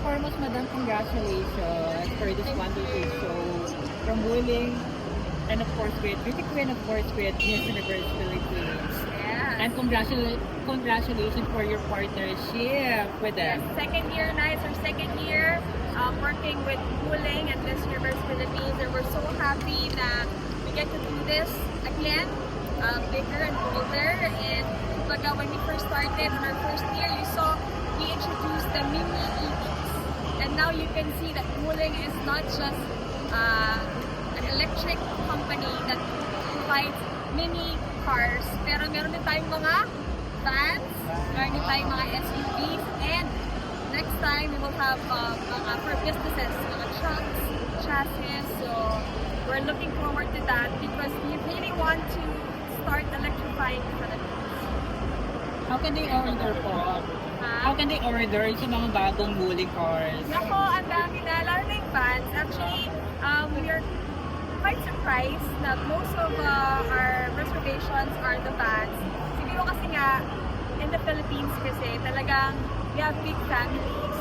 foremost, Madam, congratulations for this wonderful show from Wuling, and of course with Beauty Queen, of course with Miss Universe Philippines. Yes. And congratulations for your partnership with Yes, them. second year na, it's our second year working with Wuling and Miss Universe Philippines, and we're so happy that we get to do this again, bigger and bolder. And when we first started in our first year, you saw we introduced the mini EVs, and now you can see that Wuling is not just an electric company that provides mini cars, pero meron din tayong mga vans, meron din tayong mga SUVs, and next time we will have mga for businesses, mga trucks, chassis. So we're looking forward to that because we really want to start electrifying the Philippines. How can they order po? How can they order sa mga bagong Wuling cars? Ako, ang dami na, lalo na yung vans. Actually, we are quite surprised that most of our reservations are the vans. Siguro kasi nga, in the Philippines kasi, talagang we have big families.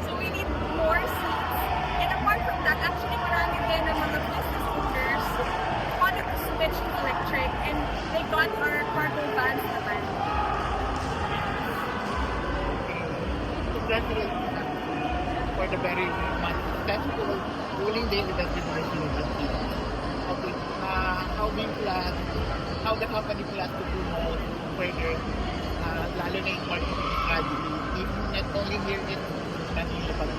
So we need more seats. And apart from that, actually marami din ng mga business owners who wanted to switch to electric, and they got our cargo vans naman. Congratulations for the very much successful Wuling Day with the University. Okay, how the company plans to promote further, lalo na yung marketing strategy, not only here in Manila, but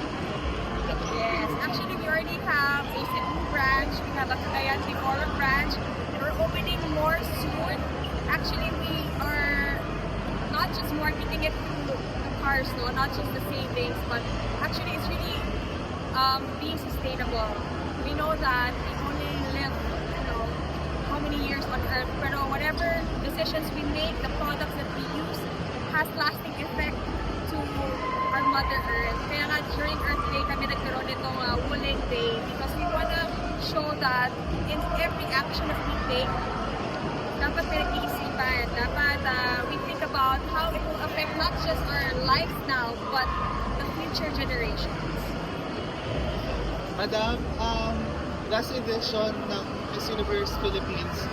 Yes, actually we already have a Cebu branch, we have a Cagayan de Oro branch, and we're opening more soon. Actually, we are not just marketing it through the cars, no, not just the savings, but actually it's really being sustainable. We know that we only live, how many years on Earth, pero whatever decisions we make, the products that we use, has lasting effect to our Mother Earth. Kaya nga during Earth Day kami nagkaroon nitong Wuling Day because we wanna show that in every action that we take, dapat pinag-iisipan, dapat we think about how it will affect not just our lives now, but the future generations. Madam, last edition ng Miss Universe Philippines,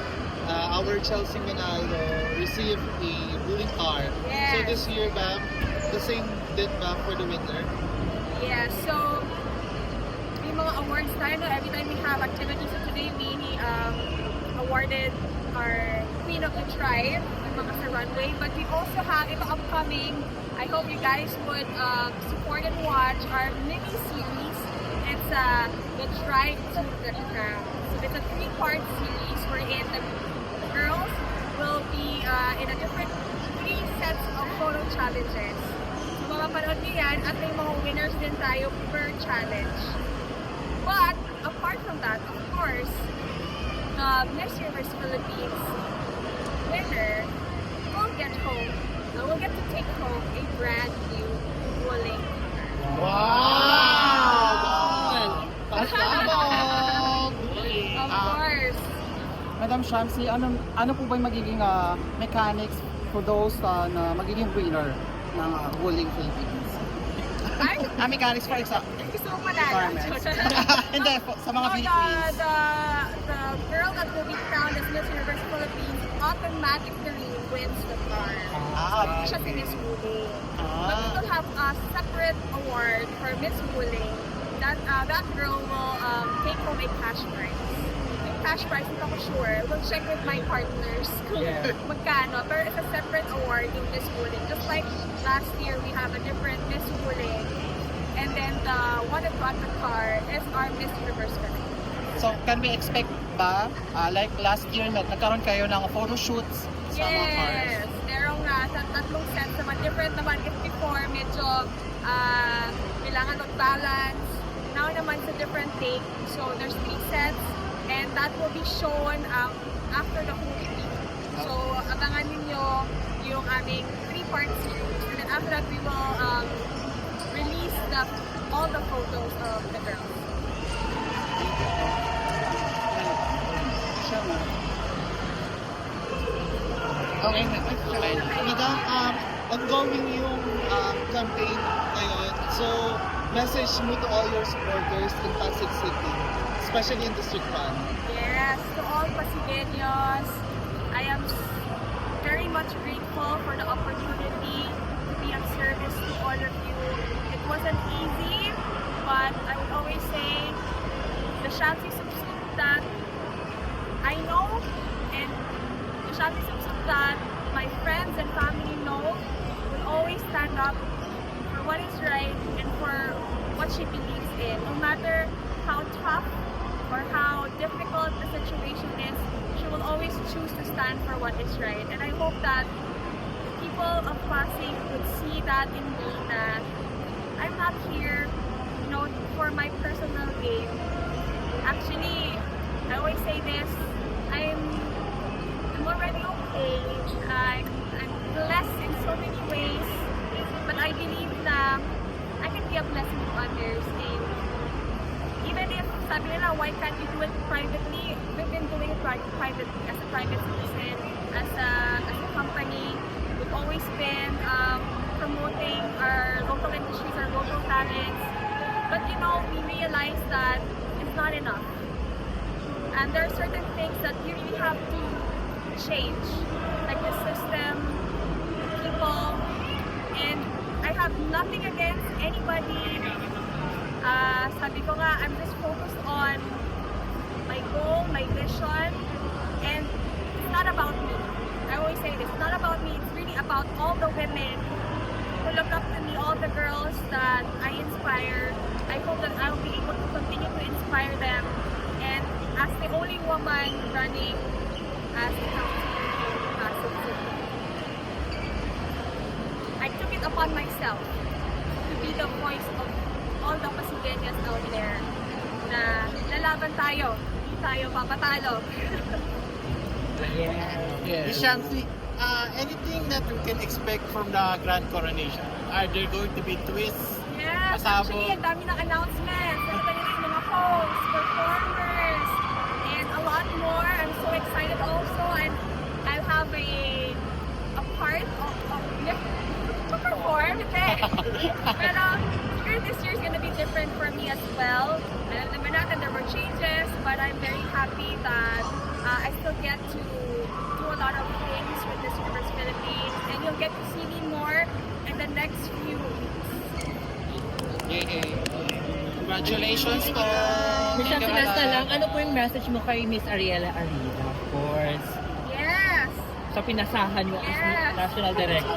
our Chelsea Manalo received a Wuling car. Yes. So this year, ma'am, the same did ba for the winner? Yeah, so may mga awards tayo, no? Every time we have activities. So today we awarded our Queen of the Tribe, yung mga sa runway. But we also have ito upcoming. I hope you guys would support and watch our mini series. It's the Tribe to the Crown. So it's a 3-part series wherein the girls will be in a different 3 sets of photo challenges. So mapapanood niyo yan at may mga winners din tayo per challenge. But apart from that, of course, Miss Universe Philippines winner will get to take home a brand new Wuling car. Wow! Pasabog! Of course. Madam Shamsi, ano po ba yung magiging mechanics for those na magiging winner ng Wuling Philippines? Ay, Mechanics for example, gusto mo manalo. requirements. Hindi, sa mga No, beauty queens. the girl that will be crowned as Miss Universe Philippines automatically wins the car. Hindi siya si Miss Wuling. But we will have a separate award for Miss Wuling. That girl will take home a cash prize. Yung cash prize, hindi ako sure. We'll check with my partners kung magkano. Pero it's a separate award yung Miss Wuling. Just like last year, we have a different Miss Wuling. And then the one that brought the car is our Miss Universe Philippines. So, can we expect ba, like last year, nagkaroon kayo ng photo shoots sa mga cars? Yes! Merong sa tatlong sets naman. Different naman. If before, medyo kailangan mag-balance. Now naman sa different take. So, there's 3 sets. And that will be shown after the whole week. So, abangan ninyo yung aming 3-part series. And then after that, we will release all the photos of the girls. Okay, madam, ongoing yung campaign ngayon. So, message mo to all your supporters in Pasig City, especially in District 1? Yes, to all Pasigueños, I am very much grateful for the opportunity to be of service to all of you. It wasn't easy, but I would always say the Shanti Subsub that I know and the Shanti Subsub that my friends and family know will always stand up for what is right and for what she believes in. No matter how tough or how difficult the situation is, she will always choose to stand for what is right. And I hope that people of Pasig would see that in me na I'm not here, you know, for my personal gain. Actually, I always say this, I'm already okay. I'm blessed in so many ways, but I believe that I can be a blessing to others. And even if sabi nila, why can't you do it privately? We've been doing it privately as a private citizen, as a company. We've always been promoting our local industries, our local talents. But you know, we realize that it's not enough. And there are certain things that you really have to change, like the system, people, and I have nothing against anybody. Sabi ko nga, I'm just focused on my goal, my vision, and it's not about me. I always say this, it's not about me, it's really about all the women who look up to me, all the girls that I inspire. I hope that I'll be able to continue to inspire them. And as the only woman running as the council in Pasig City, I took it upon myself to be the voice of all the Pasigueñas out there na lalaban tayo, hindi tayo papatalo. Yeah. Miss Shanti, anything that we can expect from the Grand Coronation? Are there going to be twists? Yes, Pasabog. actually, ang dami ng announcements. Nakita niyo yung mga hosts, performers, and a lot more. I'm so excited also, and I'll have a part of to perform. Pero siguro this year is gonna be different for me as well. Alam naman natin there were changes, but I'm very happy that I still get to do a lot of things with Miss Universe Philippines, and you'll get to see me more in the next few weeks. Yay! Congratulations po! Miss Shanti, last na lang, ano po yung message mo kay Miss Ariela Arida, of course, Yes! sa pinasahan mo as Yes! National Director?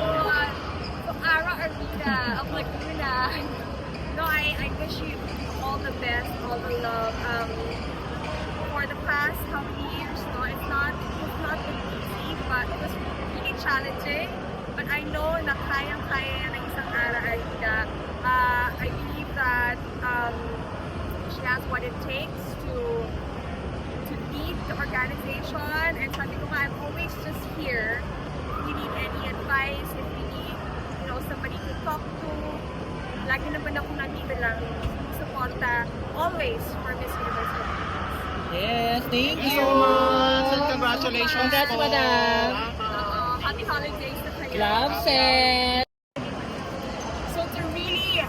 So Ara Arvida of Laguna. No, I wish you all the best, all the love. For the past how many years, no, it's not been easy, but it was really challenging. But I know na kayang-kaya ng isang Ara Arvida. I believe that she has what it takes to lead the organization, and sabi ko nga, I'm always just here if you need any advice, if you need, you know, somebody to talk to. Lagi naman ako nandito lang, suporta always for Miss Universe Philippines. Yes, thank Thank you you! so much! And congratulations Congrats, po! madam! Happy holidays na kayo. Love set! So to really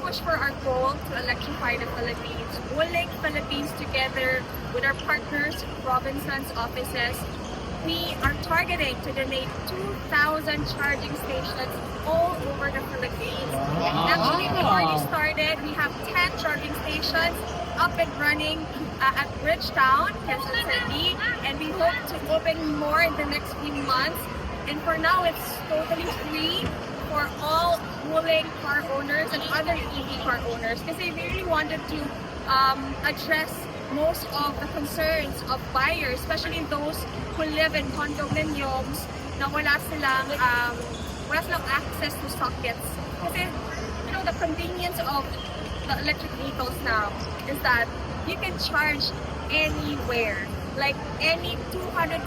push for our goal to electrify the Philippines, we'll link Philippines together with our partners, Robinson's offices. We are targeting to donate 2,000 charging stations all over the Philippines. Actually, we already started. We have 10 charging stations up and running at Bridgetown, Quezon City, and we hope to open more in the next few months. And for now, it's totally free for all Wuling car owners and other EV car owners, because they really wanted to address most of the concerns of buyers, especially those who live in condominiums na wala silang access to sockets. Kasi, you know, the convenience of the electric vehicles now is that you can charge anywhere, like any 220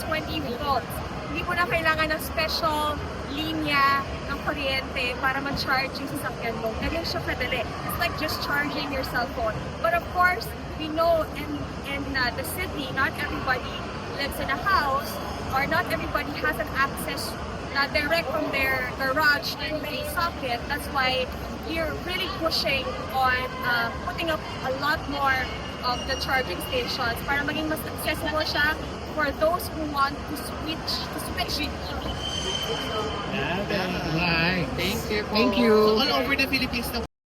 volts. Hindi mo na kailangan ng special linya ng kuryente para ma-charge yung sasakyan mo. Ganyan siya kadali. It's like just charging your cell phone. But of course, we know in the city, not everybody lives in a house, or not everybody has an access direct from their garage to a socket. That's why we're really pushing on putting up a lot more of the charging stations para maging mas accessible siya for those who want to switch with EV. Okay. Right. Thank you po. Thank you. So, all over the Philippines na